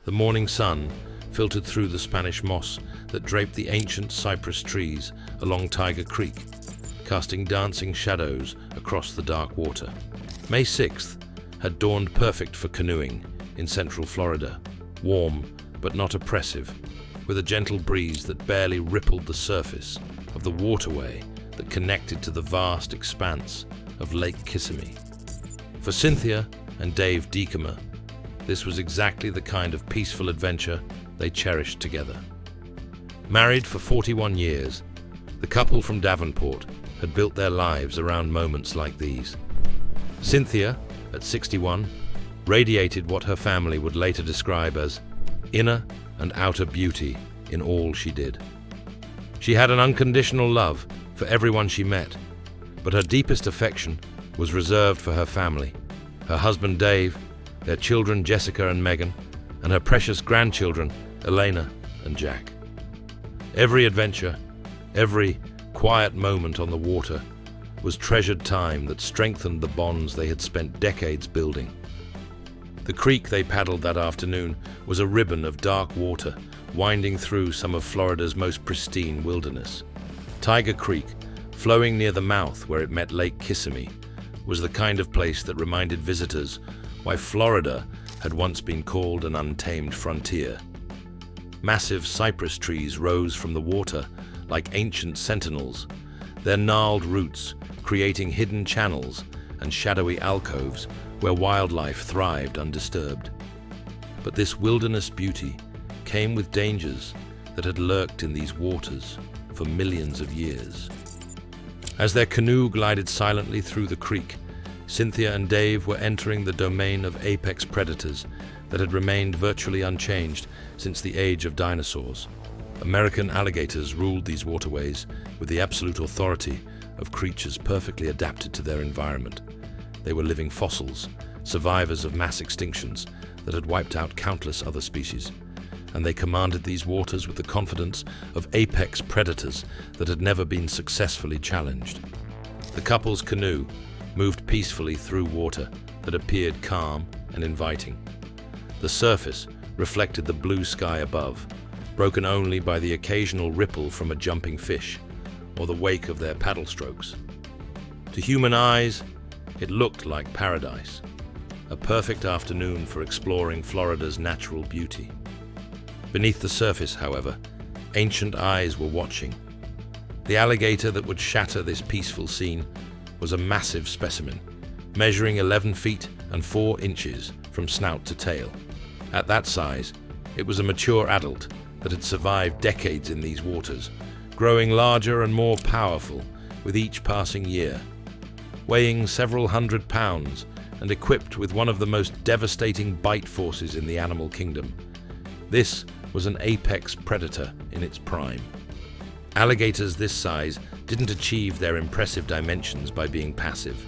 The morning sun filtered through the Spanish moss that draped the ancient cypress trees along Tiger Creek, casting dancing shadows across the dark water. May 6th had dawned perfect for canoeing in central Florida, warm but not oppressive, with a gentle breeze that barely rippled the surface of the waterway that connected to the vast expanse of Lake Kissimmee. For Cynthia and Dave Deacomer, this was exactly the kind of peaceful adventure they cherished together. Married for 41 years, the couple from Davenport had built their lives around moments like these. Cynthia, at 61, radiated what her family would later describe as inner and outer beauty in all she did. She had an unconditional love for everyone she met, but her deepest affection was reserved for her family, her husband Dave, their children Jessica and Megan, and her precious grandchildren Elena and Jack. Every adventure, every quiet moment on the water was treasured time that strengthened the bonds they had spent decades building. The creek they paddled that afternoon was a ribbon of dark water winding through some of Florida's most pristine wilderness. Tiger Creek, flowing near the mouth where it met Lake Kissimmee, was the kind of place that reminded visitors why Florida had once been called an untamed frontier. Massive cypress trees rose from the water like ancient sentinels, their gnarled roots creating hidden channels and shadowy alcoves where wildlife thrived undisturbed. But this wilderness beauty came with dangers that had lurked in these waters for millions of years. As their canoe glided silently through the creek, Cynthia and Dave were entering the domain of apex predators that had remained virtually unchanged since the age of dinosaurs. American alligators ruled these waterways with the absolute authority of creatures perfectly adapted to their environment. They were living fossils, survivors of mass extinctions that had wiped out countless other species, and they commanded these waters with the confidence of apex predators that had never been successfully challenged. The couple's canoe moved peacefully through water that appeared calm and inviting. The surface reflected the blue sky above, broken only by the occasional ripple from a jumping fish or the wake of their paddle strokes. To human eyes, it looked like paradise, a perfect afternoon for exploring Florida's natural beauty. Beneath the surface, however, ancient eyes were watching. The alligator that would shatter this peaceful scene was a massive specimen, measuring 11 feet and 4 inches from snout to tail. At that size, it was a mature adult that had survived decades in these waters, growing larger and more powerful with each passing year. Weighing several hundred pounds and equipped with one of the most devastating bite forces in the animal kingdom, this was an apex predator in its prime. Alligators this size didn't achieve their impressive dimensions by being passive.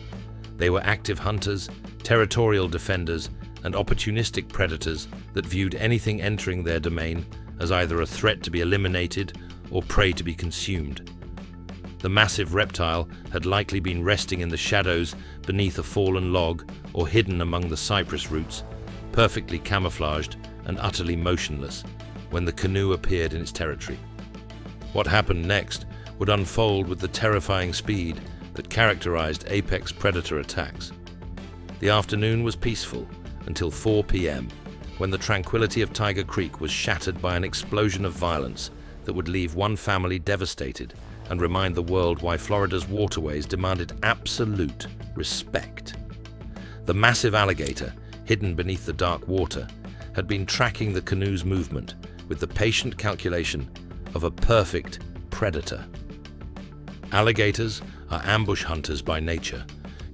They were active hunters, territorial defenders, and opportunistic predators that viewed anything entering their domain as either a threat to be eliminated or prey to be consumed. The massive reptile had likely been resting in the shadows beneath a fallen log or hidden among the cypress roots, perfectly camouflaged and utterly motionless when the canoe appeared in its territory. What happened next would unfold with the terrifying speed that characterized apex predator attacks. The afternoon was peaceful until 4 p.m., when the tranquility of Tiger Creek was shattered by an explosion of violence that would leave one family devastated and remind the world why Florida's waterways demanded absolute respect. The massive alligator, hidden beneath the dark water, had been tracking the canoe's movement with the patient calculation of a perfect predator. Alligators are ambush hunters by nature,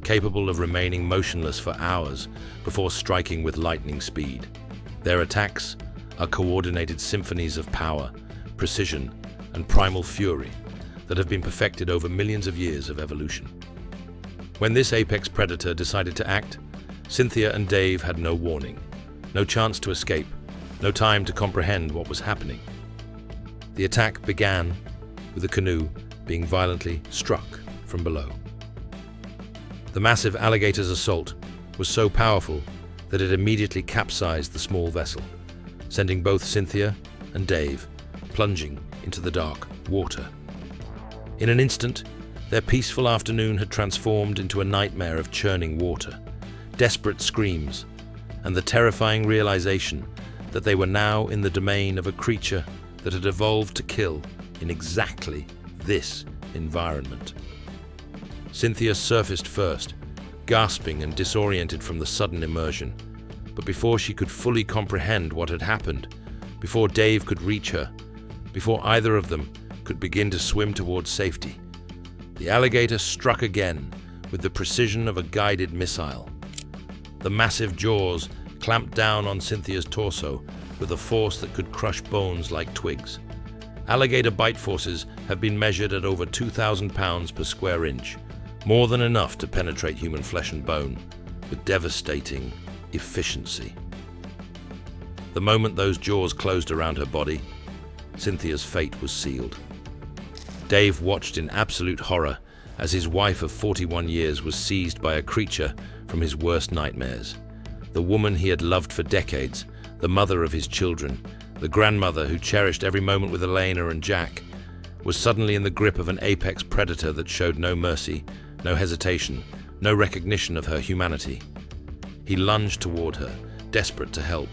capable of remaining motionless for hours before striking with lightning speed. Their attacks are coordinated symphonies of power, precision, and primal fury that have been perfected over millions of years of evolution. When this apex predator decided to act, Cynthia and Dave had no warning, no chance to escape, no time to comprehend what was happening. The attack began with the canoe being violently struck from below. The massive alligator's assault was so powerful that it immediately capsized the small vessel, sending both Cynthia and Dave plunging into the dark water. In an instant, their peaceful afternoon had transformed into a nightmare of churning water, desperate screams, and the terrifying realization that they were now in the domain of a creature that had evolved to kill in exactly this environment. Cynthia surfaced first, gasping and disoriented from the sudden immersion. But before she could fully comprehend what had happened, before Dave could reach her, before either of them could begin to swim towards safety, the alligator struck again with the precision of a guided missile. The massive jaws clamped down on Cynthia's torso with a force that could crush bones like twigs. Alligator bite forces have been measured at over 2,000 pounds per square inch, more than enough to penetrate human flesh and bone, with devastating efficiency. The moment those jaws closed around her body, Cynthia's fate was sealed. Dave watched in absolute horror as his wife of 41 years was seized by a creature from his worst nightmares. The woman he had loved for decades, the mother of his children, the grandmother who cherished every moment with Elena and Jack, was suddenly in the grip of an apex predator that showed no mercy, no hesitation, no recognition of her humanity. He lunged toward her, desperate to help,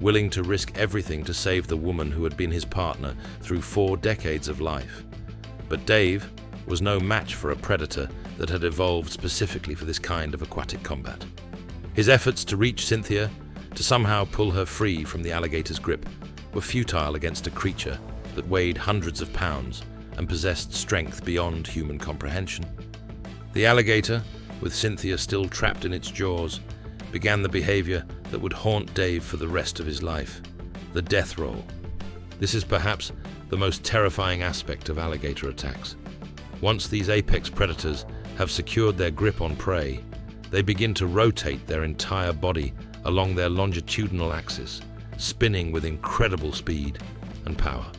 willing to risk everything to save the woman who had been his partner through 4 decades of life. But Dave was no match for a predator that had evolved specifically for this kind of aquatic combat. His efforts to reach Cynthia, to somehow pull her free from the alligator's grip, were futile against a creature that weighed hundreds of pounds and possessed strength beyond human comprehension. The alligator, with Cynthia still trapped in its jaws, began the behavior that would haunt Dave for the rest of his life: the death roll. This is perhaps the most terrifying aspect of alligator attacks. Once these apex predators have secured their grip on prey, they begin to rotate their entire body along their longitudinal axis, spinning with incredible speed and power.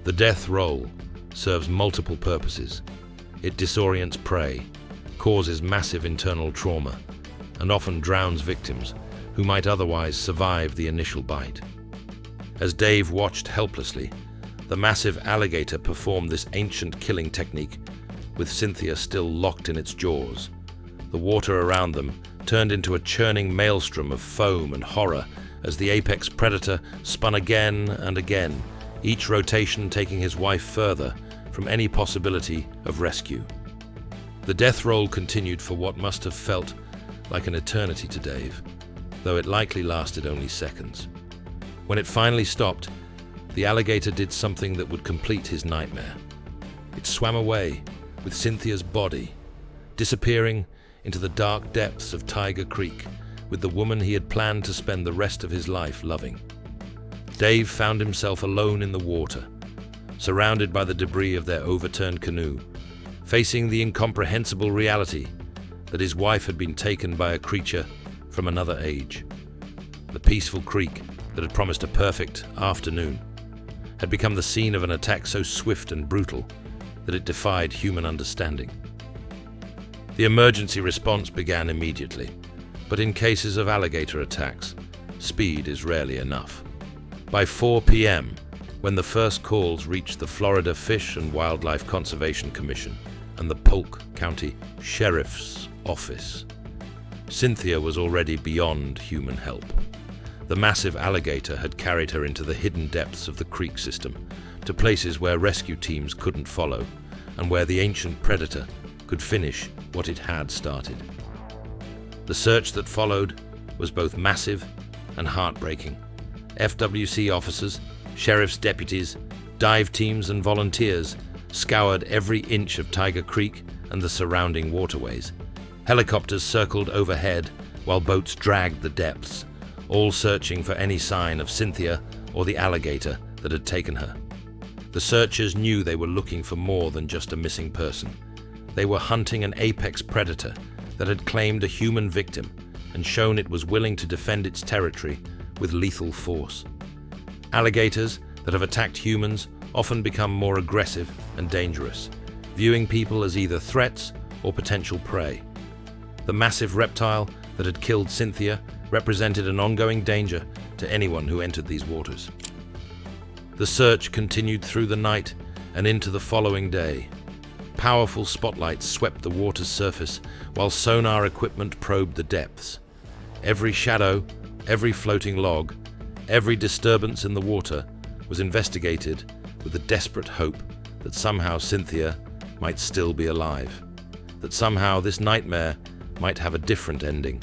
The death roll serves multiple purposes. It disorients prey, causes massive internal trauma, and often drowns victims who might otherwise survive the initial bite. As Dave watched helplessly, the massive alligator performed this ancient killing technique, with Cynthia still locked in its jaws. The water around them turned into a churning maelstrom of foam and horror as the apex predator spun again and again, each rotation taking his wife further from any possibility of rescue. The death roll continued for what must have felt like an eternity to Dave, though it likely lasted only seconds. When it finally stopped, the alligator did something that would complete his nightmare. It swam away with Cynthia's body, disappearing into the dark depths of Tiger Creek with the woman he had planned to spend the rest of his life loving. Dave found himself alone in the water, surrounded by the debris of their overturned canoe, facing the incomprehensible reality that his wife had been taken by a creature from another age. The peaceful creek that had promised a perfect afternoon had become the scene of an attack so swift and brutal that it defied human understanding. The emergency response began immediately, but in cases of alligator attacks, speed is rarely enough. By 4 p.m., when the first calls reached the Florida Fish and Wildlife Conservation Commission and the Polk County Sheriff's Office, Cynthia was already beyond human help. The massive alligator had carried her into the hidden depths of the creek system, to places where rescue teams couldn't follow, and where the ancient predator could finish what it had started. The search that followed was both massive and heartbreaking. FWC officers, sheriff's deputies, dive teams and volunteers scoured every inch of Tiger Creek and the surrounding waterways. Helicopters circled overhead while boats dragged the depths, all searching for any sign of Cynthia or the alligator that had taken her. The searchers knew they were looking for more than just a missing person. They were hunting an apex predator that had claimed a human victim and shown it was willing to defend its territory with lethal force. Alligators that have attacked humans often become more aggressive and dangerous, viewing people as either threats or potential prey. The massive reptile that had killed Cynthia represented an ongoing danger to anyone who entered these waters. The search continued through the night and into the following day. Powerful spotlights swept the water's surface while sonar equipment probed the depths. Every shadow, every floating log, every disturbance in the water was investigated with the desperate hope that somehow Cynthia might still be alive, that somehow this nightmare might have a different ending.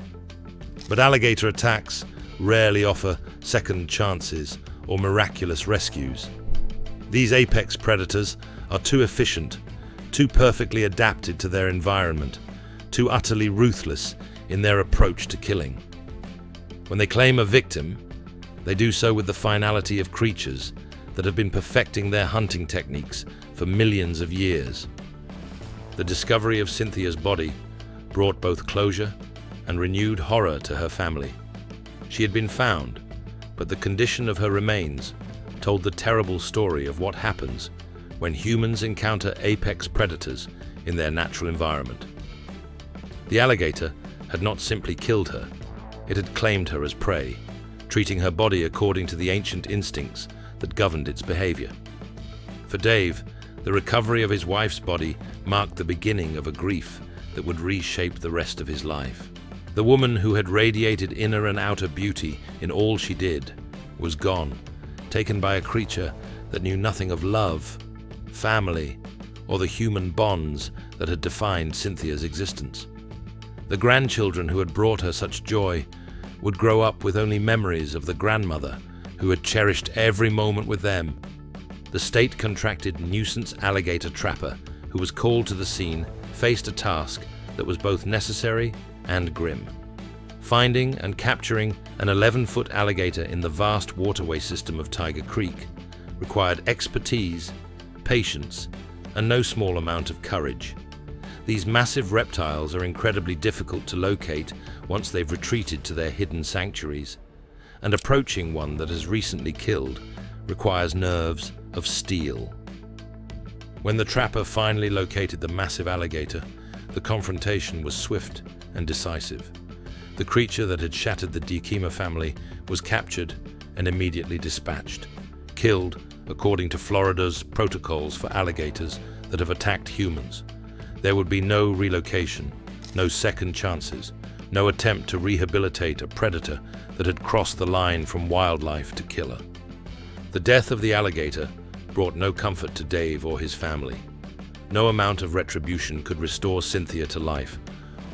But alligator attacks rarely offer second chances or miraculous rescues. These apex predators are too efficient, too perfectly adapted to their environment, too utterly ruthless in their approach to killing. When they claim a victim, they do so with the finality of creatures that have been perfecting their hunting techniques for millions of years. The discovery of Cynthia's body brought both closure and renewed horror to her family. She had been found, but the condition of her remains told the terrible story of what happens when humans encounter apex predators in their natural environment. The alligator had not simply killed her, it had claimed her as prey, treating her body according to the ancient instincts that governed its behavior. For Dave, the recovery of his wife's body marked the beginning of a grief that would reshape the rest of his life. The woman who had radiated inner and outer beauty in all she did was gone, taken by a creature that knew nothing of love, family, or the human bonds that had defined Cynthia's existence. The grandchildren who had brought her such joy would grow up with only memories of the grandmother who had cherished every moment with them. The state-contracted nuisance alligator trapper who was called to the scene faced a task that was both necessary and grim. Finding and capturing an 11-foot alligator in the vast waterway system of Tiger Creek required expertise, patience, and no small amount of courage. These massive reptiles are incredibly difficult to locate once they've retreated to their hidden sanctuaries, and approaching one that has recently killed requires nerves of steel. When the trapper finally located the massive alligator, the confrontation was swift and decisive. The creature that had shattered the Diekema family was captured and immediately dispatched, killed according to Florida's protocols for alligators that have attacked humans. There would be no relocation, no second chances, no attempt to rehabilitate a predator that had crossed the line from wildlife to killer. The death of the alligator brought no comfort to Dave or his family. No amount of retribution could restore Cynthia to life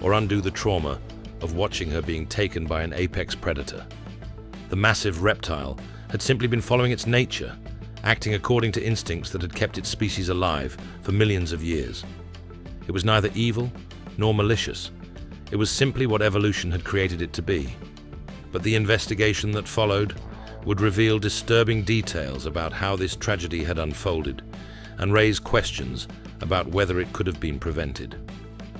or undo the trauma of watching her being taken by an apex predator. The massive reptile had simply been following its nature, acting according to instincts that had kept its species alive for millions of years. It was neither evil nor malicious. It was simply what evolution had created it to be. But the investigation that followed would reveal disturbing details about how this tragedy had unfolded and raise questions about whether it could have been prevented.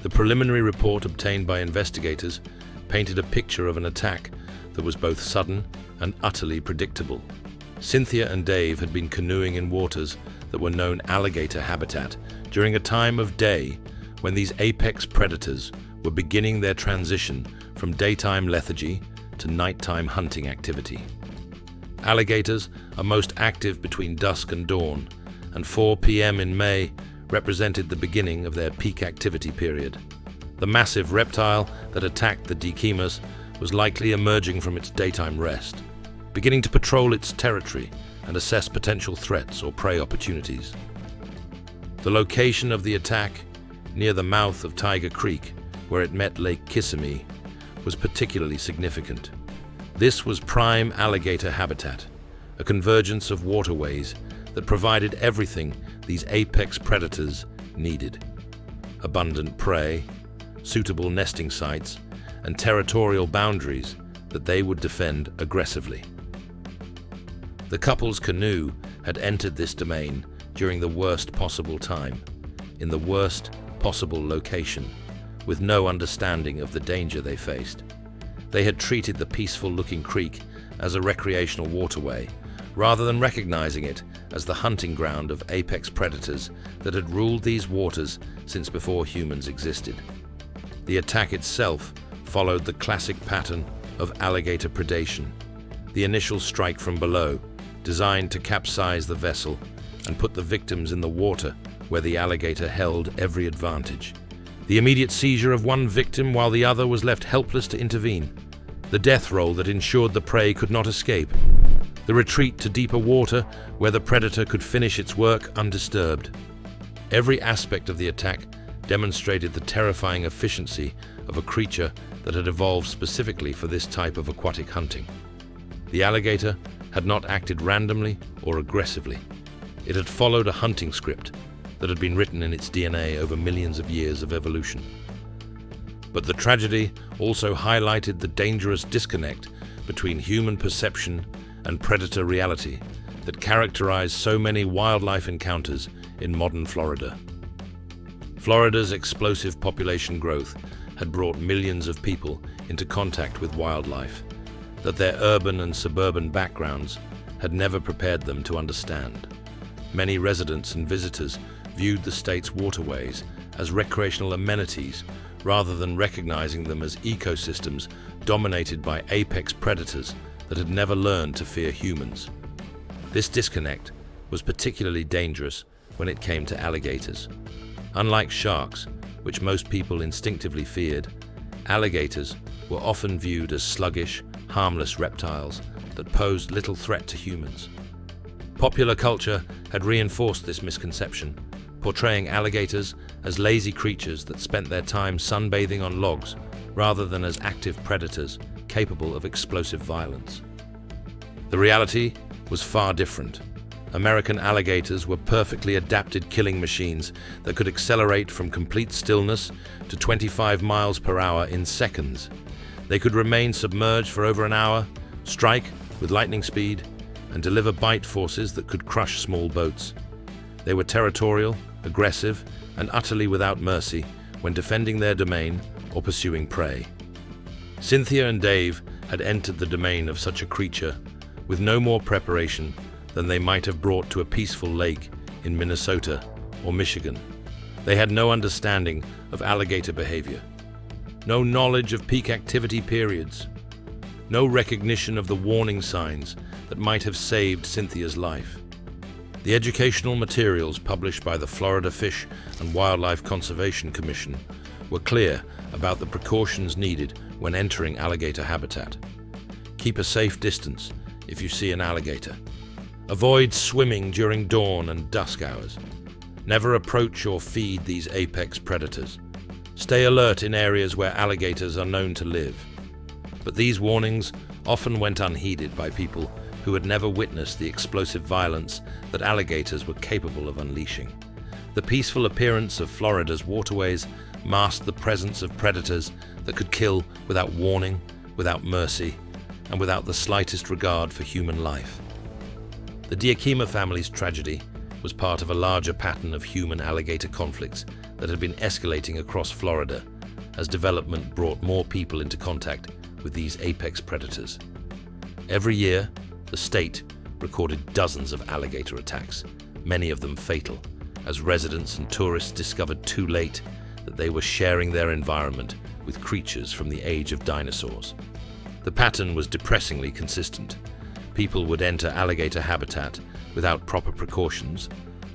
The preliminary report obtained by investigators painted a picture of an attack that was both sudden and utterly predictable. Cynthia and Dave had been canoeing in waters that were known alligator habitat during a time of day when these apex predators were beginning their transition from daytime lethargy to nighttime hunting activity. Alligators are most active between dusk and dawn, and 4 p.m. in May represented the beginning of their peak activity period. The massive reptile that attacked the Diekemas was likely emerging from its daytime rest, beginning to patrol its territory and assess potential threats or prey opportunities. The location of the attack, near the mouth of Tiger Creek, where it met Lake Kissimmee, was particularly significant. This was prime alligator habitat, a convergence of waterways that provided everything these apex predators needed: abundant prey, suitable nesting sites, and territorial boundaries that they would defend aggressively. The couple's canoe had entered this domain during the worst possible time, in the worst possible location, with no understanding of the danger they faced. They had treated the peaceful-looking creek as a recreational waterway, rather than recognizing it as the hunting ground of apex predators that had ruled these waters since before humans existed. The attack itself followed the classic pattern of alligator predation, the initial strike from below, designed to capsize the vessel and put the victims in the water where the alligator held every advantage. The immediate seizure of one victim while the other was left helpless to intervene. The death roll that ensured the prey could not escape. The retreat to deeper water where the predator could finish its work undisturbed. Every aspect of the attack demonstrated the terrifying efficiency of a creature that had evolved specifically for this type of aquatic hunting. The alligator had not acted randomly or aggressively. It had followed a hunting script that had been written in its DNA over millions of years of evolution. But the tragedy also highlighted the dangerous disconnect between human perception and predator reality that characterized so many wildlife encounters in modern Florida. Florida's explosive population growth had brought millions of people into contact with wildlife that their urban and suburban backgrounds had never prepared them to understand. Many residents and visitors viewed the state's waterways as recreational amenities rather than recognizing them as ecosystems dominated by apex predators that had never learned to fear humans. This disconnect was particularly dangerous when it came to alligators. Unlike sharks, which most people instinctively feared, alligators were often viewed as sluggish, harmless reptiles that posed little threat to humans. Popular culture had reinforced this misconception, portraying alligators as lazy creatures that spent their time sunbathing on logs rather than as active predators capable of explosive violence. The reality was far different. American alligators were perfectly adapted killing machines that could accelerate from complete stillness to 25 miles per hour in seconds. They could remain submerged for over an hour, strike with lightning speed, and deliver bite forces that could crush small boats. They were territorial, aggressive, and utterly without mercy when defending their domain or pursuing prey. Cynthia and Dave had entered the domain of such a creature with no more preparation than they might have brought to a peaceful lake in Minnesota or Michigan. They had no understanding of alligator behavior, no knowledge of peak activity periods, no recognition of the warning signs that might have saved Cynthia's life. The educational materials published by the Florida Fish and Wildlife Conservation Commission were clear about the precautions needed when entering alligator habitat. Keep a safe distance if you see an alligator. Avoid swimming during dawn and dusk hours. Never approach or feed these apex predators. Stay alert in areas where alligators are known to live. But these warnings often went unheeded by people who had never witnessed the explosive violence that alligators were capable of unleashing. The peaceful appearance of Florida's waterways masked the presence of predators that could kill without warning, without mercy, and without the slightest regard for human life. The Diakima family's tragedy was part of a larger pattern of human-alligator conflicts that had been escalating across Florida as development brought more people into contact with these apex predators. Every year, the state recorded dozens of alligator attacks, many of them fatal, as residents and tourists discovered too late that they were sharing their environment with creatures from the age of dinosaurs. The pattern was depressingly consistent. People would enter alligator habitat without proper precautions,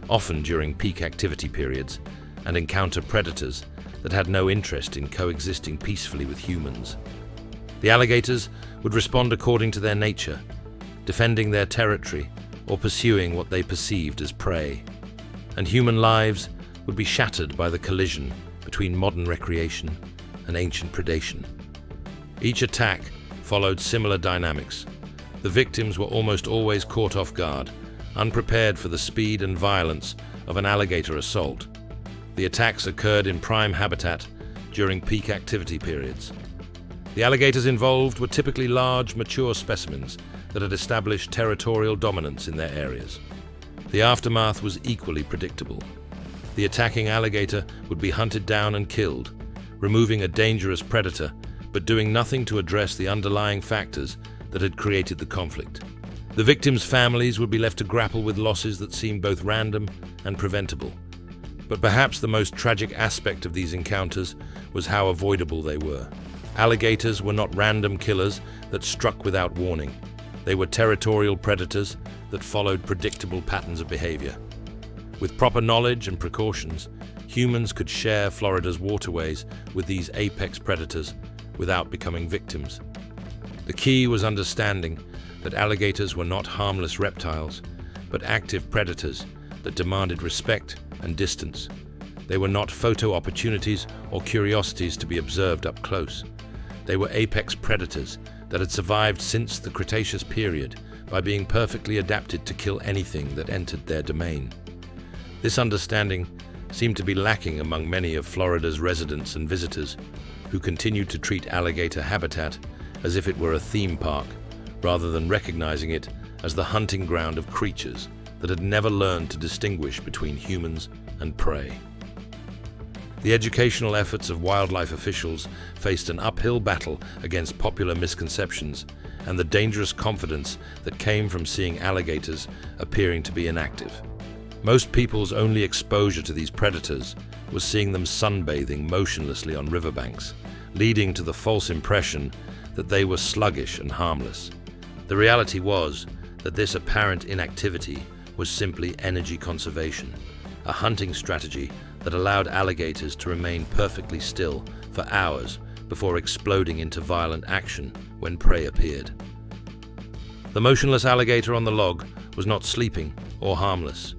often during peak activity periods, and encounter predators that had no interest in coexisting peacefully with humans. The alligators would respond according to their nature, defending their territory or pursuing what they perceived as prey. And human lives would be shattered by the collision between modern recreation and ancient predation. Each attack followed similar dynamics. The victims were almost always caught off guard, unprepared for the speed and violence of an alligator assault. The attacks occurred in prime habitat during peak activity periods. The alligators involved were typically large, mature specimens that had established territorial dominance in their areas. The aftermath was equally predictable. The attacking alligator would be hunted down and killed, removing a dangerous predator, but doing nothing to address the underlying factors that had created the conflict. The victims' families would be left to grapple with losses that seemed both random and preventable. But perhaps the most tragic aspect of these encounters was how avoidable they were. Alligators were not random killers that struck without warning. They were territorial predators that followed predictable patterns of behavior. With proper knowledge and precautions, humans could share Florida's waterways with these apex predators without becoming victims. The key was understanding that alligators were not harmless reptiles, but active predators that demanded respect and distance. They were not photo opportunities or curiosities to be observed up close. They were apex predators that had survived since the Cretaceous period by being perfectly adapted to kill anything that entered their domain. This understanding seemed to be lacking among many of Florida's residents and visitors, who continued to treat alligator habitat as if it were a theme park, rather than recognizing it as the hunting ground of creatures that had never learned to distinguish between humans and prey. The educational efforts of wildlife officials faced an uphill battle against popular misconceptions and the dangerous confidence that came from seeing alligators appearing to be inactive. Most people's only exposure to these predators was seeing them sunbathing motionlessly on riverbanks, leading to the false impression that they were sluggish and harmless. The reality was that this apparent inactivity was simply energy conservation, a hunting strategy that allowed alligators to remain perfectly still for hours before exploding into violent action when prey appeared. The motionless alligator on the log was not sleeping or harmless.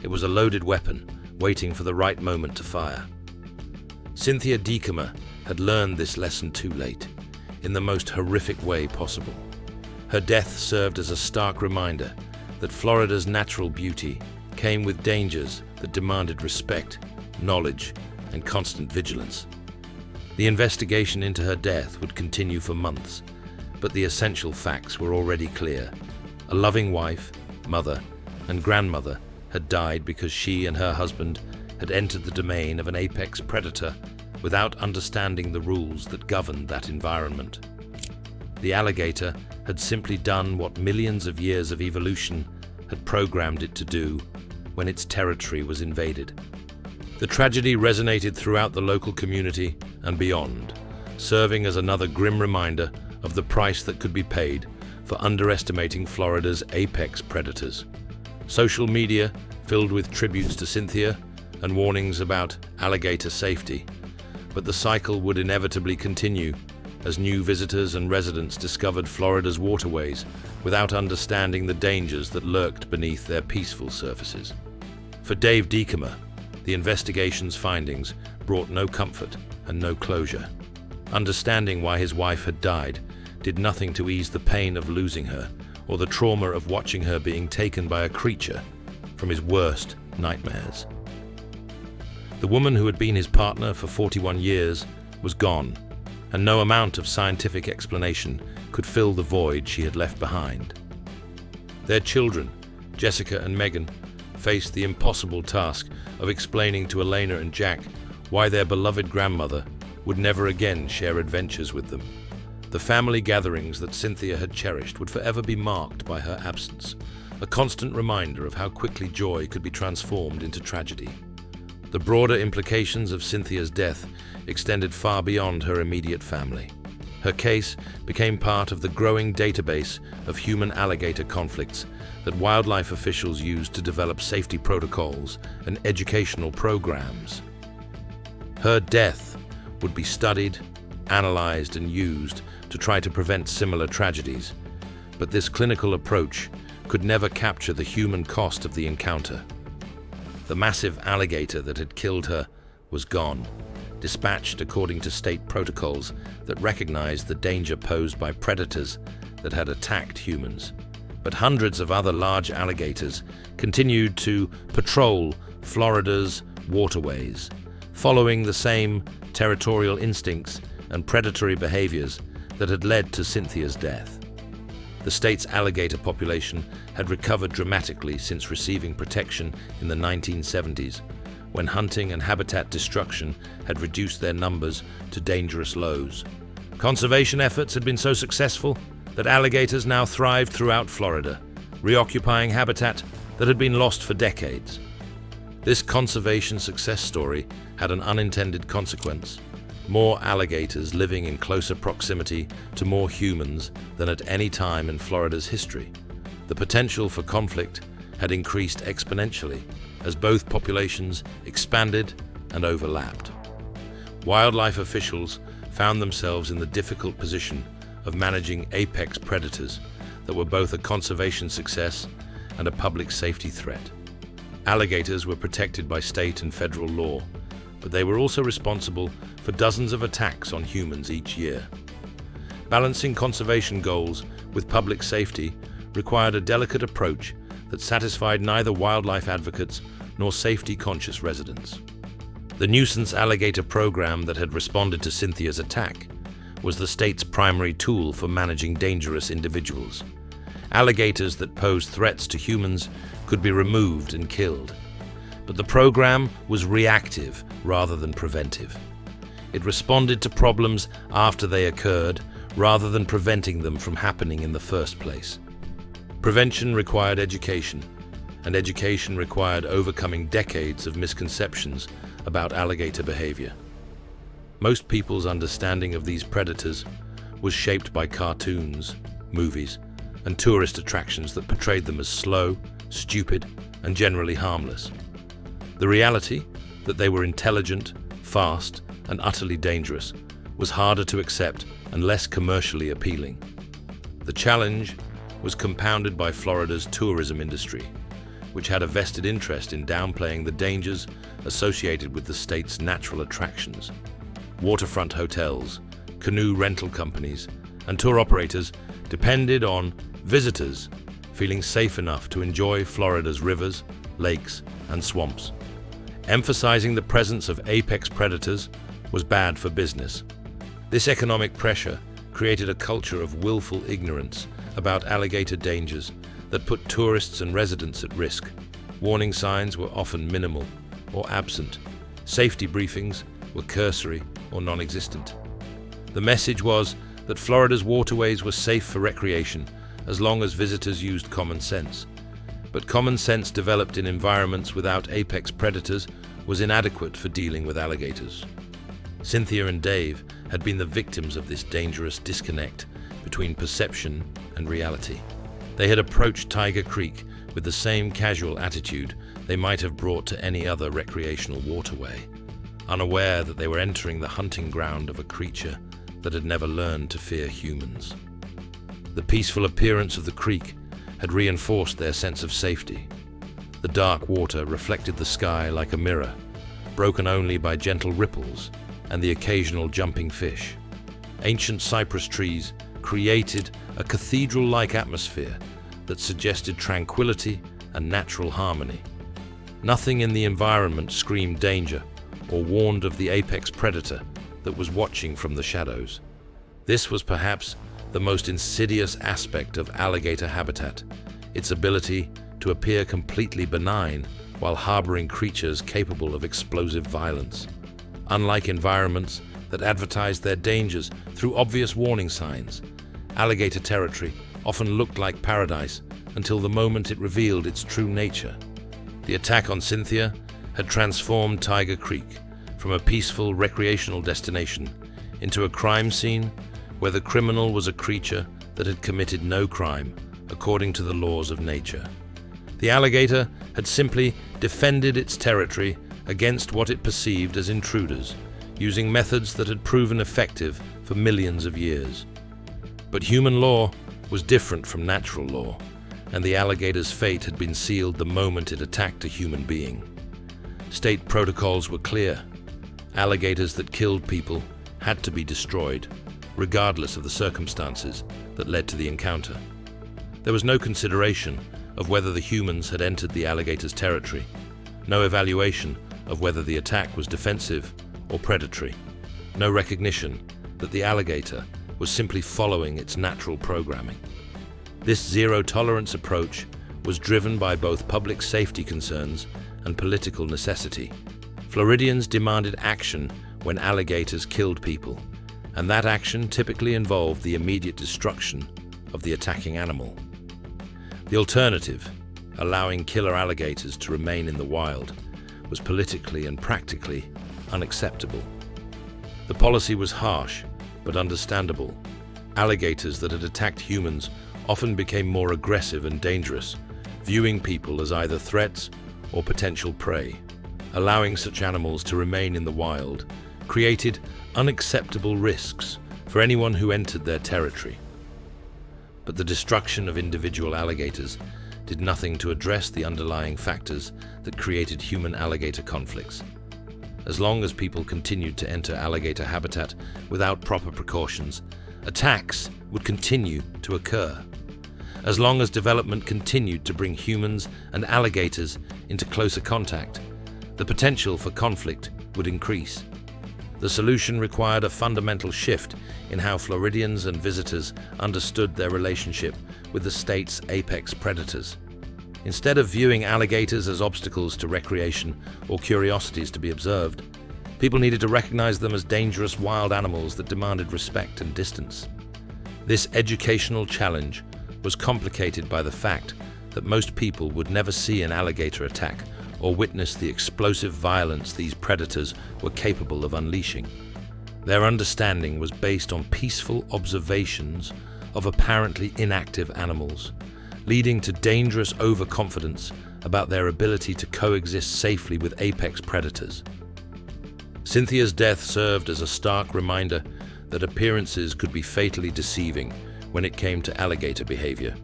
It was a loaded weapon, waiting for the right moment to fire. Cynthia Deacomer had learned this lesson too late, in the most horrific way possible. Her death served as a stark reminder that Florida's natural beauty came with dangers that demanded respect, knowledge, and constant vigilance. The investigation into her death would continue for months, but the essential facts were already clear. A loving wife, mother, and grandmother had died because she and her husband had entered the domain of an apex predator without understanding the rules that governed that environment. The alligator had simply done what millions of years of evolution had programmed it to do when its territory was invaded. The tragedy resonated throughout the local community and beyond, serving as another grim reminder of the price that could be paid for underestimating Florida's apex predators. Social media, filled with tributes to Cynthia and warnings about alligator safety, but the cycle would inevitably continue as new visitors and residents discovered Florida's waterways without understanding the dangers that lurked beneath their peaceful surfaces. For Dave Deacomer, the investigation's findings brought no comfort and no closure. Understanding why his wife had died did nothing to ease the pain of losing her or the trauma of watching her being taken by a creature from his worst nightmares. The woman who had been his partner for 41 years was gone, and no amount of scientific explanation could fill the void she had left behind. Their children, Jessica and Megan, faced the impossible task of explaining to Elena and Jack why their beloved grandmother would never again share adventures with them. The family gatherings that Cynthia had cherished would forever be marked by her absence, a constant reminder of how quickly joy could be transformed into tragedy. The broader implications of Cynthia's death extended far beyond her immediate family. Her case became part of the growing database of human-alligator conflicts that wildlife officials used to develop safety protocols and educational programs. Her death would be studied, analyzed, and used to try to prevent similar tragedies, but this clinical approach could never capture the human cost of the encounter. The massive alligator that had killed her was gone, dispatched according to state protocols that recognized the danger posed by predators that had attacked humans. But hundreds of other large alligators continued to patrol Florida's waterways, following the same territorial instincts and predatory behaviors that had led to Cynthia's death. The state's alligator population had recovered dramatically since receiving protection in the 1970s, when hunting and habitat destruction had reduced their numbers to dangerous lows. Conservation efforts had been so successful that alligators now thrived throughout Florida, reoccupying habitat that had been lost for decades. This conservation success story had an unintended consequence. more alligators living in closer proximity to more humans than at any time in Florida's history. The potential for conflict had increased exponentially as both populations expanded and overlapped. Wildlife officials found themselves in the difficult position of managing apex predators that were both a conservation success and a public safety threat. Alligators were protected by state and federal law, but they were also responsible for dozens of attacks on humans each year. Balancing conservation goals with public safety required a delicate approach that satisfied neither wildlife advocates nor safety-conscious residents. The nuisance alligator program that had responded to Cynthia's attack was the state's primary tool for managing dangerous individuals. Alligators that posed threats to humans could be removed and killed. But the program was reactive rather than preventive. It responded to problems after they occurred rather than preventing them from happening in the first place. Prevention required education, and education required overcoming decades of misconceptions about alligator behavior. Most people's understanding of these predators was shaped by cartoons, movies, and tourist attractions that portrayed them as slow, stupid, and generally harmless. The reality that they were intelligent, fast, and utterly dangerous was harder to accept and less commercially appealing. The challenge was compounded by Florida's tourism industry, which had a vested interest in downplaying the dangers associated with the state's natural attractions. Waterfront hotels, canoe rental companies, and tour operators depended on visitors feeling safe enough to enjoy Florida's rivers, lakes, and swamps. Emphasizing the presence of apex predators was bad for business. This economic pressure created a culture of willful ignorance about alligator dangers that put tourists and residents at risk. Warning signs were often minimal or absent. Safety briefings were cursory or non-existent. The message was that Florida's waterways were safe for recreation as long as visitors used common sense. But common sense developed in environments without apex predators was inadequate for dealing with alligators. Cynthia and Dave had been the victims of this dangerous disconnect between perception and reality. They had approached Tiger Creek with the same casual attitude they might have brought to any other recreational waterway, unaware that they were entering the hunting ground of a creature that had never learned to fear humans. The peaceful appearance of the creek had reinforced their sense of safety. The dark water reflected the sky like a mirror, broken only by gentle ripples and the occasional jumping fish. Ancient cypress trees created a cathedral-like atmosphere that suggested tranquility and natural harmony. Nothing in the environment screamed danger or warned of the apex predator that was watching from the shadows. This was perhaps the most insidious aspect of alligator habitat, its ability to appear completely benign while harboring creatures capable of explosive violence. Unlike environments that advertised their dangers through obvious warning signs, alligator territory often looked like paradise until the moment it revealed its true nature. The attack on Cynthia had transformed Tiger Creek from a peaceful recreational destination into a crime scene where the criminal was a creature that had committed no crime according to the laws of nature. The alligator had simply defended its territory against what it perceived as intruders, using methods that had proven effective for millions of years. But human law was different from natural law, and the alligator's fate had been sealed the moment it attacked a human being. State protocols were clear. Alligators that killed people had to be destroyed, regardless of the circumstances that led to the encounter. There was no consideration of whether the humans had entered the alligator's territory, no evaluation of whether the attack was defensive or predatory, no recognition that the alligator was simply following its natural programming. This zero-tolerance approach was driven by both public safety concerns and political necessity. Floridians demanded action when alligators killed people, and that action typically involved the immediate destruction of the attacking animal. The alternative, allowing killer alligators to remain in the wild, was politically and practically unacceptable. The policy was harsh, but understandable. Alligators that had attacked humans often became more aggressive and dangerous, viewing people as either threats or potential prey. Allowing such animals to remain in the wild created unacceptable risks for anyone who entered their territory. But the destruction of individual alligators did nothing to address the underlying factors that created human-alligator conflicts. As long as people continued to enter alligator habitat without proper precautions, attacks would continue to occur. As long as development continued to bring humans and alligators into closer contact, the potential for conflict would increase. The solution required a fundamental shift in how Floridians and visitors understood their relationship with the state's apex predators. Instead of viewing alligators as obstacles to recreation or curiosities to be observed, people needed to recognize them as dangerous wild animals that demanded respect and distance. This educational challenge was complicated by the fact that most people would never see an alligator attack or witness the explosive violence these predators were capable of unleashing. Their understanding was based on peaceful observations of apparently inactive animals, leading to dangerous overconfidence about their ability to coexist safely with apex predators. Cynthia's death served as a stark reminder that appearances could be fatally deceiving when it came to alligator behavior.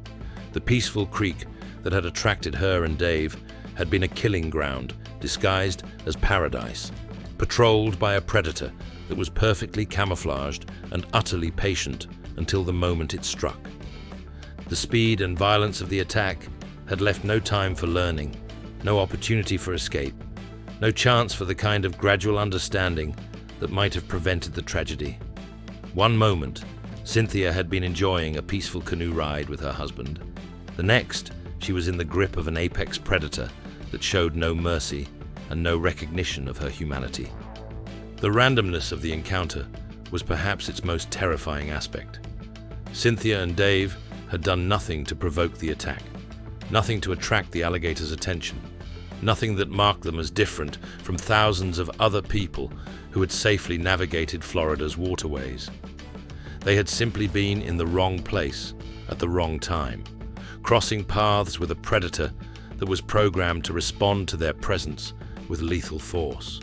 The peaceful creek that had attracted her and Dave had been a killing ground disguised as paradise, patrolled by a predator that was perfectly camouflaged and utterly patient until the moment it struck. The speed and violence of the attack had left no time for learning, no opportunity for escape, no chance for the kind of gradual understanding that might have prevented the tragedy. One moment, Cynthia had been enjoying a peaceful canoe ride with her husband. The next, she was in the grip of an apex predator that showed no mercy and no recognition of her humanity. The randomness of the encounter was perhaps its most terrifying aspect. Cynthia and Dave had done nothing to provoke the attack, nothing to attract the alligator's attention, nothing that marked them as different from thousands of other people who had safely navigated Florida's waterways. They had simply been in the wrong place at the wrong time, crossing paths with a predator that was programmed to respond to their presence with lethal force.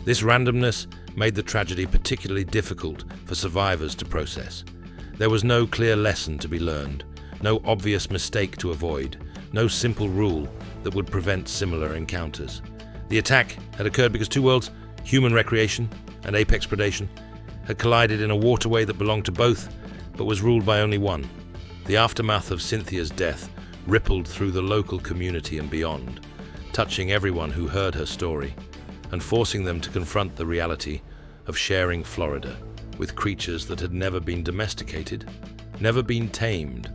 This randomness made the tragedy particularly difficult for survivors to process. There was no clear lesson to be learned, no obvious mistake to avoid, no simple rule that would prevent similar encounters. The attack had occurred because two worlds, human recreation and apex predation, had collided in a waterway that belonged to both, but was ruled by only one. The aftermath of Cynthia's death rippled through the local community and beyond, touching everyone who heard her story and forcing them to confront the reality of sharing Florida with creatures that had never been domesticated, never been tamed,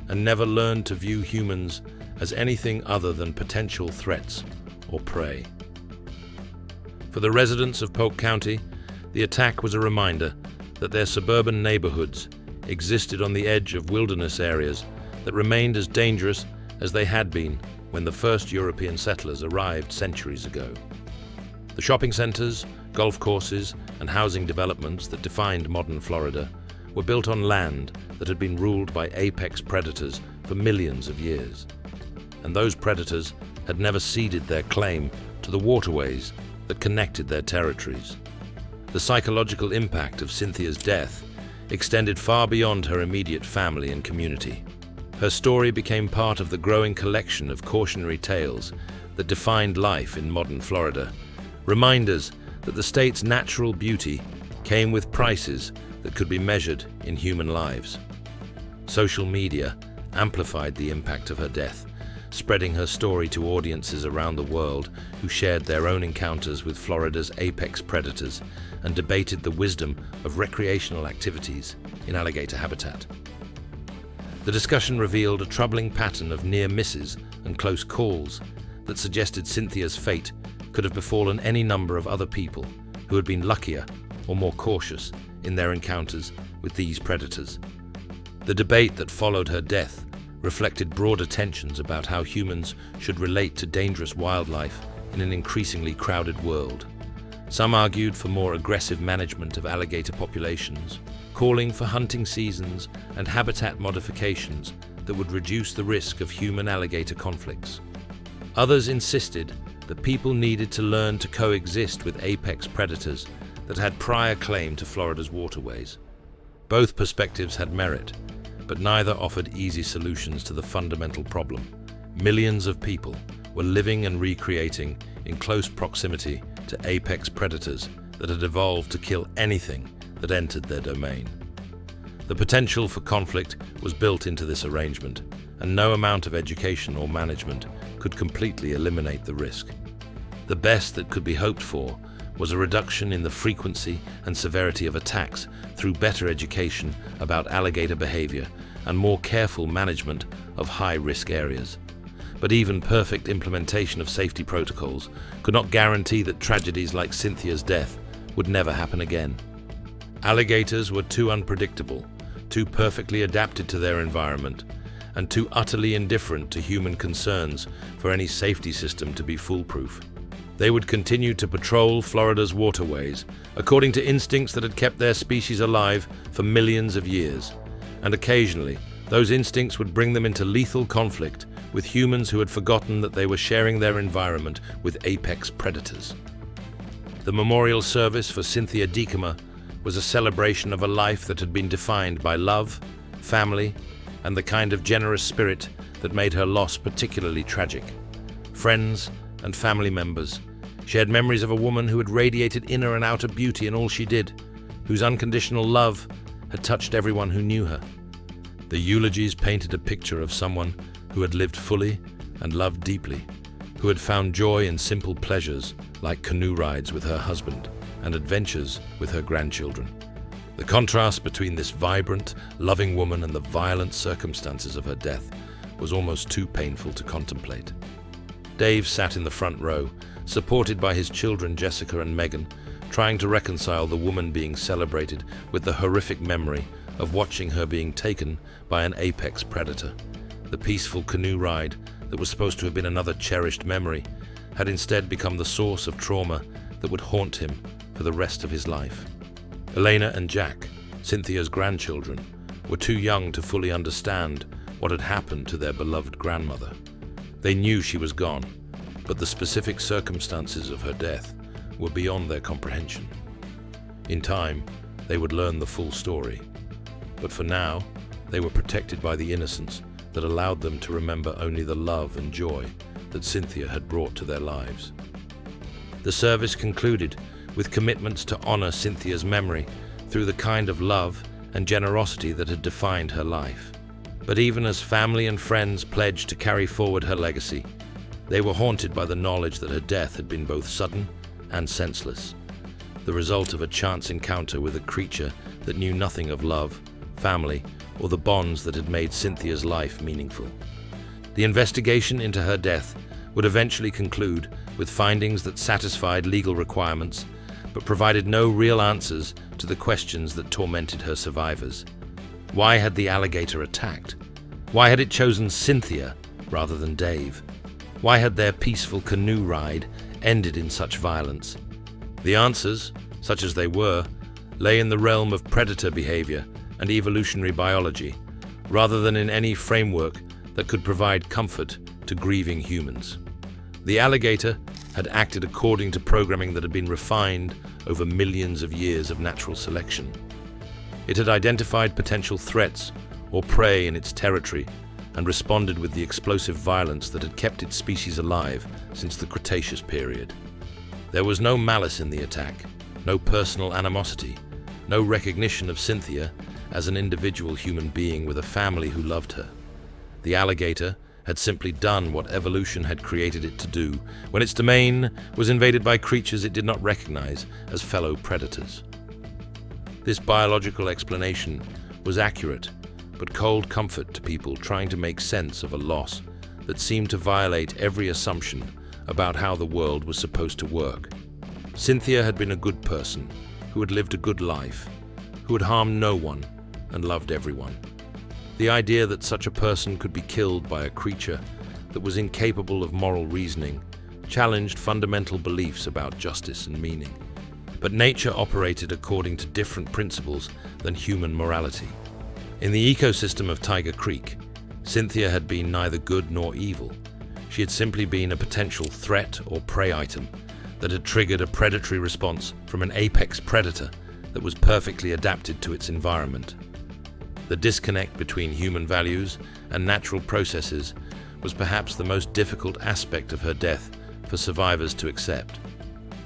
and never learned to view humans as anything other than potential threats or prey. For the residents of Polk County, the attack was a reminder that their suburban neighborhoods existed on the edge of wilderness areas that remained as dangerous as they had been when the first European settlers arrived centuries ago. The shopping centers, golf courses, and housing developments that defined modern Florida were built on land that had been ruled by apex predators for millions of years. And those predators had never ceded their claim to the waterways that connected their territories. The psychological impact of Cynthia's death extended far beyond her immediate family and community. Her story became part of the growing collection of cautionary tales that defined life in modern Florida, reminders that the state's natural beauty came with prices that could be measured in human lives. Social media amplified the impact of her death, spreading her story to audiences around the world who shared their own encounters with Florida's apex predators and debated the wisdom of recreational activities in alligator habitat. The discussion revealed a troubling pattern of near misses and close calls that suggested Cynthia's fate could have befallen any number of other people who had been luckier or more cautious in their encounters with these predators. The debate that followed her death reflected broader tensions about how humans should relate to dangerous wildlife in an increasingly crowded world. Some argued for more aggressive management of alligator populations, calling for hunting seasons and habitat modifications that would reduce the risk of human-alligator conflicts. Others insisted that people needed to learn to coexist with apex predators that had prior claim to Florida's waterways. Both perspectives had merit, but neither offered easy solutions to the fundamental problem. Millions of people were living and recreating in close proximity to apex predators that had evolved to kill anything that entered their domain. The potential for conflict was built into this arrangement, and no amount of education or management could completely eliminate the risk. The best that could be hoped for was a reduction in the frequency and severity of attacks through better education about alligator behavior and more careful management of high-risk areas. But even perfect implementation of safety protocols could not guarantee that tragedies like Cynthia's death would never happen again. Alligators were too unpredictable, too perfectly adapted to their environment, and too utterly indifferent to human concerns for any safety system to be foolproof. They would continue to patrol Florida's waterways according to instincts that had kept their species alive for millions of years, and occasionally those instincts would bring them into lethal conflict with humans who had forgotten that they were sharing their environment with apex predators. The memorial service for Cynthia Dykema was a celebration of a life that had been defined by love, family, and the kind of generous spirit that made her loss particularly tragic. Friends and family members shared memories of a woman who had radiated inner and outer beauty in all she did, whose unconditional love had touched everyone who knew her. The eulogies painted a picture of someone who had lived fully and loved deeply, who had found joy in simple pleasures like canoe rides with her husband and adventures with her grandchildren. The contrast between this vibrant, loving woman and the violent circumstances of her death was almost too painful to contemplate. Dave sat in the front row, supported by his children Jessica and Megan, trying to reconcile the woman being celebrated with the horrific memory of watching her being taken by an apex predator. The peaceful canoe ride that was supposed to have been another cherished memory had instead become the source of trauma that would haunt him for the rest of his life. Elena and Jack, Cynthia's grandchildren, were too young to fully understand what had happened to their beloved grandmother. They knew she was gone, but the specific circumstances of her death were beyond their comprehension. In time, they would learn the full story, but for now, they were protected by the innocence that allowed them to remember only the love and joy that Cynthia had brought to their lives. The service concluded with commitments to honor Cynthia's memory through the kind of love and generosity that had defined her life. But even as family and friends pledged to carry forward her legacy, they were haunted by the knowledge that her death had been both sudden and senseless, the result of a chance encounter with a creature that knew nothing of love, family, or the bonds that had made Cynthia's life meaningful. The investigation into her death would eventually conclude with findings that satisfied legal requirements, but provided no real answers to the questions that tormented her survivors. Why had the alligator attacked? Why had it chosen Cynthia rather than Dave? Why had their peaceful canoe ride ended in such violence? The answers, such as they were, lay in the realm of predator behavior and evolutionary biology, rather than in any framework that could provide comfort to grieving humans. The alligator had acted according to programming that had been refined over millions of years of natural selection. It had identified potential threats or prey in its territory and responded with the explosive violence that had kept its species alive since the Cretaceous period. There was no malice in the attack, no personal animosity, no recognition of Cynthia as an individual human being with a family who loved her. The alligator had simply done what evolution had created it to do when its domain was invaded by creatures it did not recognize as fellow predators. This biological explanation was accurate, but cold comfort to people trying to make sense of a loss that seemed to violate every assumption about how the world was supposed to work. Cynthia had been a good person, who had lived a good life, who had harmed no one and loved everyone. The idea that such a person could be killed by a creature that was incapable of moral reasoning challenged fundamental beliefs about justice and meaning. but nature operated according to different principles than human morality. In the ecosystem of Tiger Creek, Cynthia had been neither good nor evil. She had simply been a potential threat or prey item that had triggered a predatory response from an apex predator that was perfectly adapted to its environment. The disconnect between human values and natural processes was perhaps the most difficult aspect of her death for survivors to accept.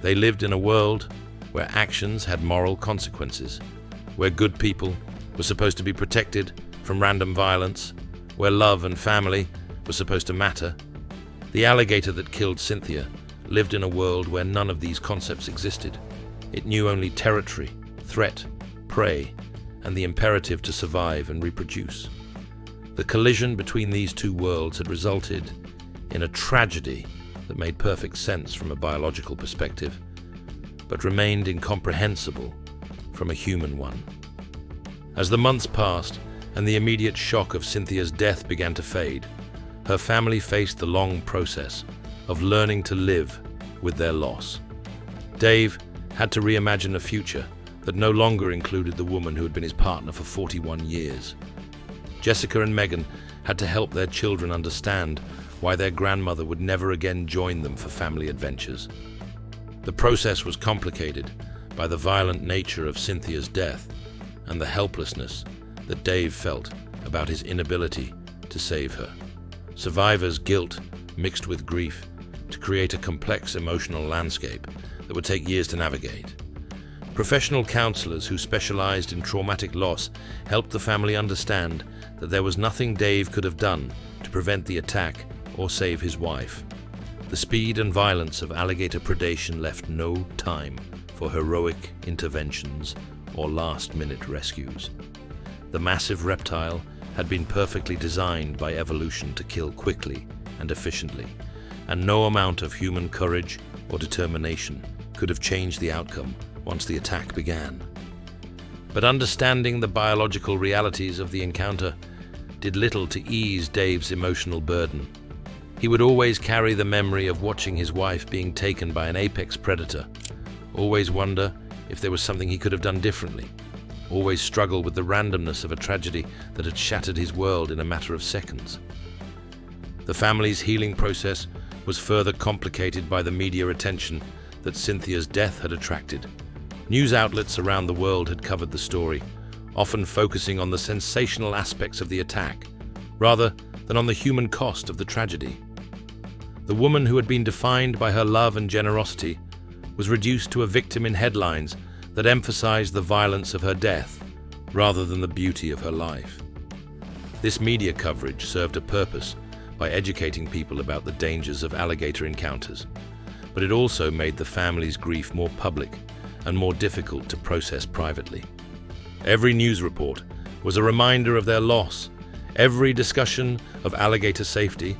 They lived in a world where actions had moral consequences, where good people were supposed to be protected from random violence, where love and family were supposed to matter. The alligator that killed Cynthia lived in a world where none of these concepts existed. It knew only territory, threat, prey, and the imperative to survive and reproduce. The collision between these two worlds had resulted in a tragedy that made perfect sense from a biological perspective, but remained incomprehensible from a human one. As the months passed and the immediate shock of Cynthia's death began to fade, her family faced the long process of learning to live with their loss. Dave had to reimagine a future that no longer included the woman who had been his partner for 41 years. Jessica and Megan had to help their children understand why their grandmother would never again join them for family adventures. The process was complicated by the violent nature of Cynthia's death and the helplessness that Dave felt about his inability to save her. Survivors' guilt mixed with grief to create a complex emotional landscape that would take years to navigate. Professional counselors who specialized in traumatic loss helped the family understand that there was nothing Dave could have done to prevent the attack or save his wife. The speed and violence of alligator predation left no time for heroic interventions or last-minute rescues. The massive reptile had been perfectly designed by evolution to kill quickly and efficiently, and no amount of human courage or determination could have changed the outcome once the attack began. But understanding the biological realities of the encounter did little to ease Dave's emotional burden. He would always carry the memory of watching his wife being taken by an apex predator, always wonder if there was something he could have done differently, always struggle with the randomness of a tragedy that had shattered his world in a matter of seconds. The family's healing process was further complicated by the media attention that Cynthia's death had attracted. News outlets around the world had covered the story, often focusing on the sensational aspects of the attack, rather than on the human cost of the tragedy. The woman who had been defined by her love and generosity was reduced to a victim in headlines that emphasized the violence of her death, rather than the beauty of her life. This media coverage served a purpose by educating people about the dangers of alligator encounters, but it also made the family's grief more public and more difficult to process privately. Every news report was a reminder of their loss, every discussion of alligator safety,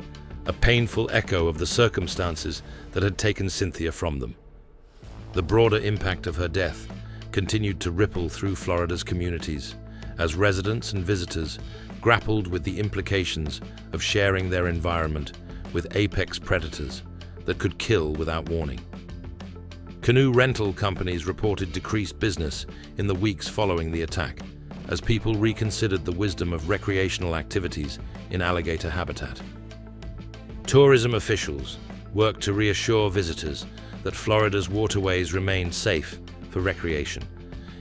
a painful echo of the circumstances that had taken Cynthia from them. The broader impact of her death continued to ripple through Florida's communities as residents and visitors grappled with the implications of sharing their environment with apex predators that could kill without warning. Canoe rental companies reported decreased business in the weeks following the attack, as people reconsidered the wisdom of recreational activities in alligator habitat. Tourism officials worked to reassure visitors that Florida's waterways remained safe for recreation,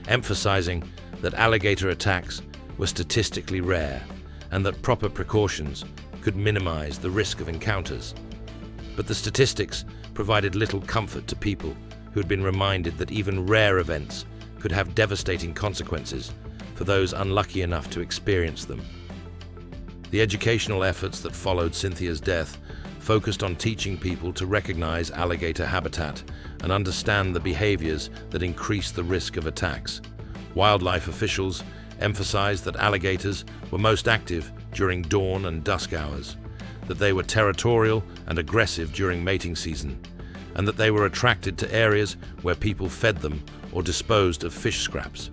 emphasizing that alligator attacks were statistically rare and that proper precautions could minimize the risk of encounters. But the statistics provided little comfort to people who had been reminded that even rare events could have devastating consequences for those unlucky enough to experience them. The educational efforts that followed Cynthia's death focused on teaching people to recognize alligator habitat and understand the behaviors that increase the risk of attacks. Wildlife officials emphasized that alligators were most active during dawn and dusk hours, that they were territorial and aggressive during mating season, and that they were attracted to areas where people fed them or disposed of fish scraps.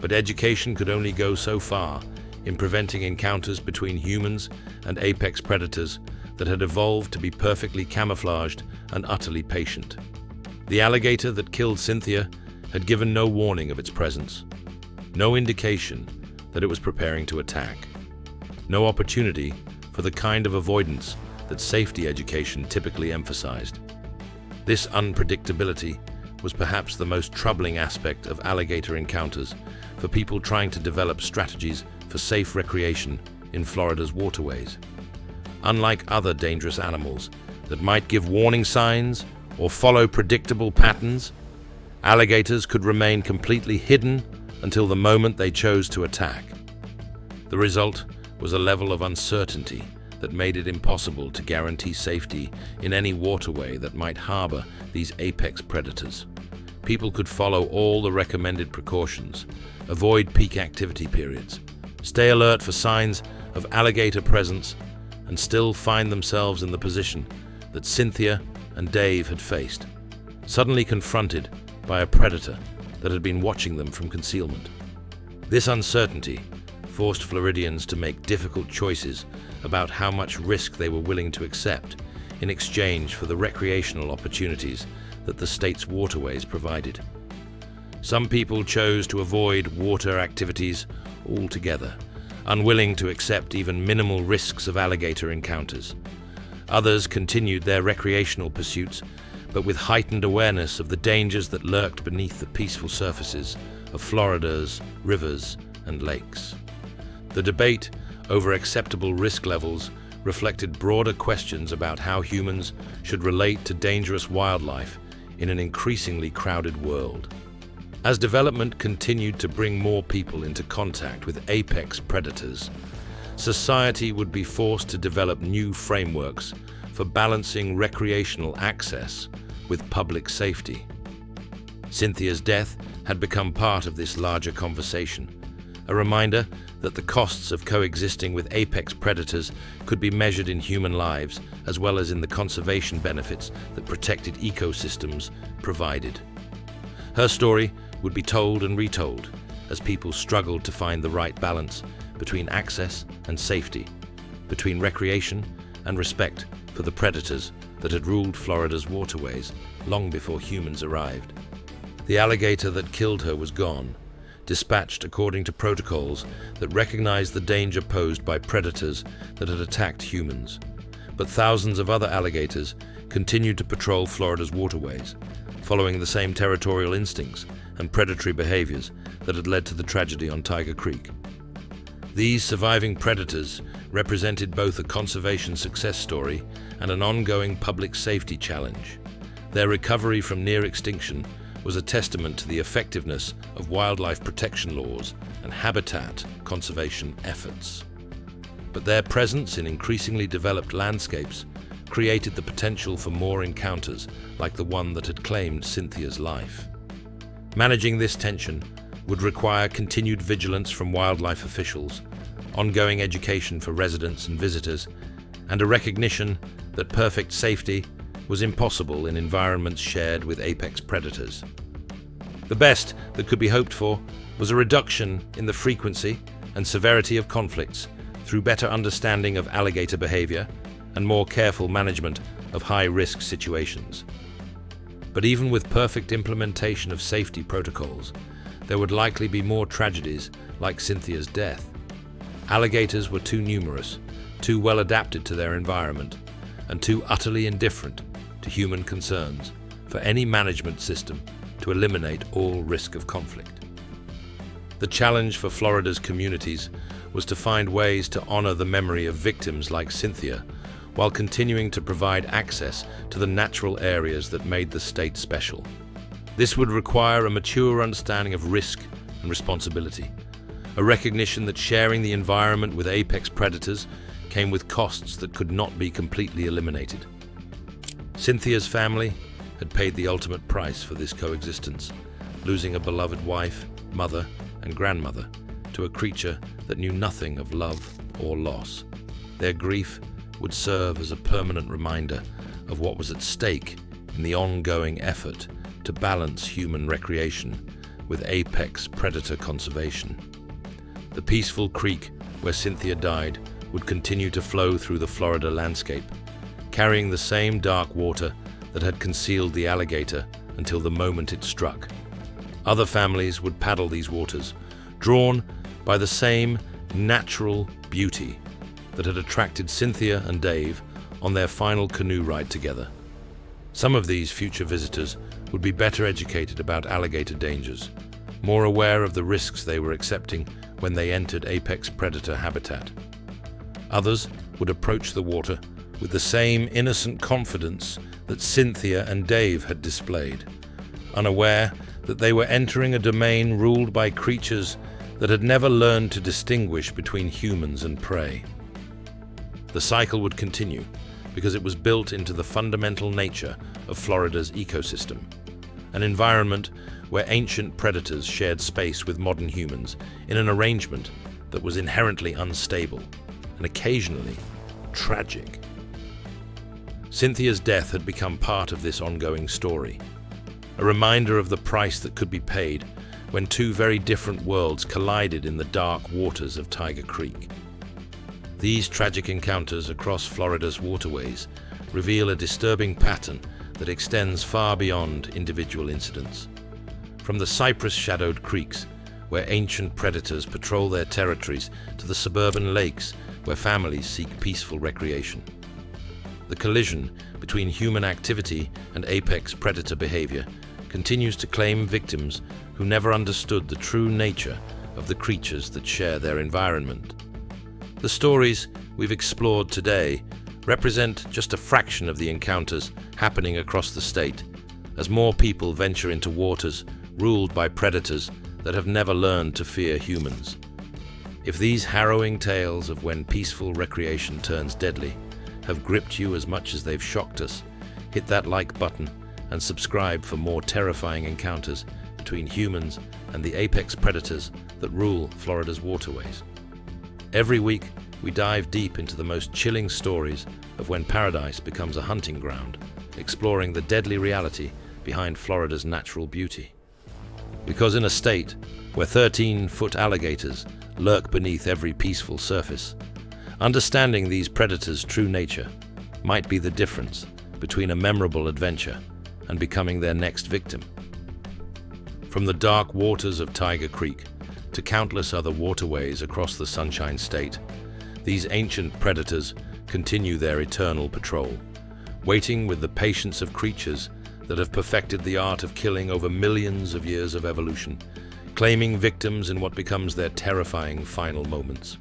But education could only go so far in preventing encounters between humans and apex predators that had evolved to be perfectly camouflaged and utterly patient. The alligator that killed Cynthia had given no warning of its presence, no indication that it was preparing to attack, no opportunity for the kind of avoidance that safety education typically emphasized. This unpredictability was perhaps the most troubling aspect of alligator encounters for people trying to develop strategies for safe recreation in Florida's waterways. Unlike other dangerous animals that might give warning signs or follow predictable patterns, alligators could remain completely hidden until the moment they chose to attack. The result was a level of uncertainty that made it impossible to guarantee safety in any waterway that might harbor these apex predators. People could follow all the recommended precautions, avoid peak activity periods, stay alert for signs of alligator presence, and still find themselves in the position that Cynthia and Dave had faced, suddenly confronted by a predator that had been watching them from concealment. This uncertainty forced Floridians to make difficult choices about how much risk they were willing to accept in exchange for the recreational opportunities that the state's waterways provided. Some people chose to avoid water activities altogether, unwilling to accept even minimal risks of alligator encounters. Others continued their recreational pursuits, but with heightened awareness of the dangers that lurked beneath the peaceful surfaces of Florida's rivers and lakes. The debate over acceptable risk levels reflected broader questions about how humans should relate to dangerous wildlife in an increasingly crowded world. As development continued to bring more people into contact with apex predators, society would be forced to develop new frameworks for balancing recreational access with public safety. Cynthia's death had become part of this larger conversation, a reminder that the costs of coexisting with apex predators could be measured in human lives as well as in the conservation benefits that protected ecosystems provided. Her story would be told and retold as people struggled to find the right balance between access and safety, between recreation and respect for the predators that had ruled Florida's waterways long before humans arrived. The alligator that killed her was gone, dispatched according to protocols that recognized the danger posed by predators that had attacked humans. But thousands of other alligators continued to patrol Florida's waterways, following the same territorial instincts and predatory behaviors that had led to the tragedy on Tiger Creek. These surviving predators represented both a conservation success story and an ongoing public safety challenge. Their recovery from near extinction was a testament to the effectiveness of wildlife protection laws and habitat conservation efforts. But their presence in increasingly developed landscapes created the potential for more encounters like the one that had claimed Cynthia's life. Managing this tension would require continued vigilance from wildlife officials, ongoing education for residents and visitors, and a recognition that perfect safety was impossible in environments shared with apex predators. The best that could be hoped for was a reduction in the frequency and severity of conflicts through better understanding of alligator behavior and more careful management of high-risk situations. But even with perfect implementation of safety protocols, there would likely be more tragedies like Cynthia's death. Alligators were too numerous, too well adapted to their environment, and too utterly indifferent to human concerns for any management system to eliminate all risk of conflict. The challenge for Florida's communities was to find ways to honor the memory of victims like Cynthia while continuing to provide access to the natural areas that made the state special. This would require a mature understanding of risk and responsibility, a recognition that sharing the environment with apex predators came with costs that could not be completely eliminated. Cynthia's family had paid the ultimate price for this coexistence, losing a beloved wife, mother, and grandmother to a creature that knew nothing of love or loss. Their grief would serve as a permanent reminder of what was at stake in the ongoing effort to balance human recreation with apex predator conservation. The peaceful creek where Cynthia died would continue to flow through the Florida landscape, carrying the same dark water that had concealed the alligator until the moment it struck. Other families would paddle these waters, drawn by the same natural beauty that had attracted Cynthia and Dave on their final canoe ride together. Some of these future visitors would be better educated about alligator dangers, more aware of the risks they were accepting when they entered apex predator habitat. Others would approach the water with the same innocent confidence that Cynthia and Dave had displayed, unaware that they were entering a domain ruled by creatures that had never learned to distinguish between humans and prey. The cycle would continue because it was built into the fundamental nature of Florida's ecosystem, an environment where ancient predators shared space with modern humans in an arrangement that was inherently unstable and occasionally tragic. Cynthia's death had become part of this ongoing story, a reminder of the price that could be paid when two very different worlds collided in the dark waters of Tiger Creek. These tragic encounters across Florida's waterways reveal a disturbing pattern that extends far beyond individual incidents. From the cypress-shadowed creeks, where ancient predators patrol their territories, to the suburban lakes, where families seek peaceful recreation. The collision between human activity and apex predator behavior continues to claim victims who never understood the true nature of the creatures that share their environment. The stories we've explored today represent just a fraction of the encounters happening across the state, as more people venture into waters ruled by predators that have never learned to fear humans. If these harrowing tales of when peaceful recreation turns deadly have gripped you as much as they've shocked us, hit that like button and subscribe for more terrifying encounters between humans and the apex predators that rule Florida's waterways. Every week, we dive deep into the most chilling stories of when paradise becomes a hunting ground, exploring the deadly reality behind Florida's natural beauty. Because in a state where 13-foot alligators lurk beneath every peaceful surface, understanding these predators' true nature might be the difference between a memorable adventure and becoming their next victim. From the dark waters of Tiger Creek to countless other waterways across the Sunshine State, these ancient predators continue their eternal patrol, waiting with the patience of creatures that have perfected the art of killing over millions of years of evolution, claiming victims in what becomes their terrifying final moments.